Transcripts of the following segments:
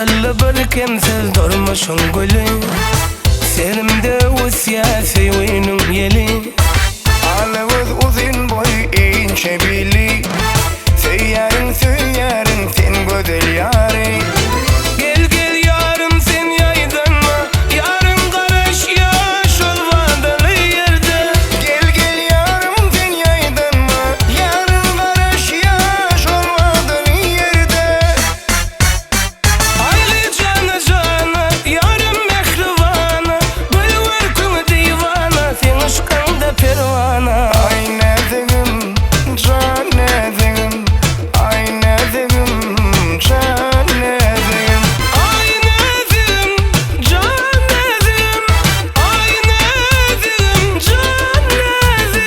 Sallı bir kemsiz durmuşun gülü, serimde o siyasi oyunun yeli. Alıvız uzun boy eğin şebili, Söylerin söylerin sen güzel yari. Gel gel yarın sen yaydanma, yarın karış yaş olmadığı yerde. Gel gel yarım sen yaydanma, yarın karış yaş olmadığın yerde. Aylı canı cana, yarın mehrivana, bülver kümü divana, sen aşkında pervana. Ay nedim, can nedim, ay nedim, can nedim. Ay nedim, can nedim, ay nedim, can nedim.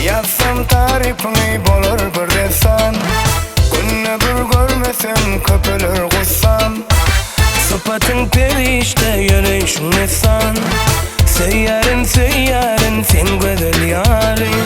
Yazsam tarifini bulur bir desan, Günü bir görmesem köpülür gussam. Sıfatın perişte yürüyüşün esan, Söylerin söylerin sen güzel yarim.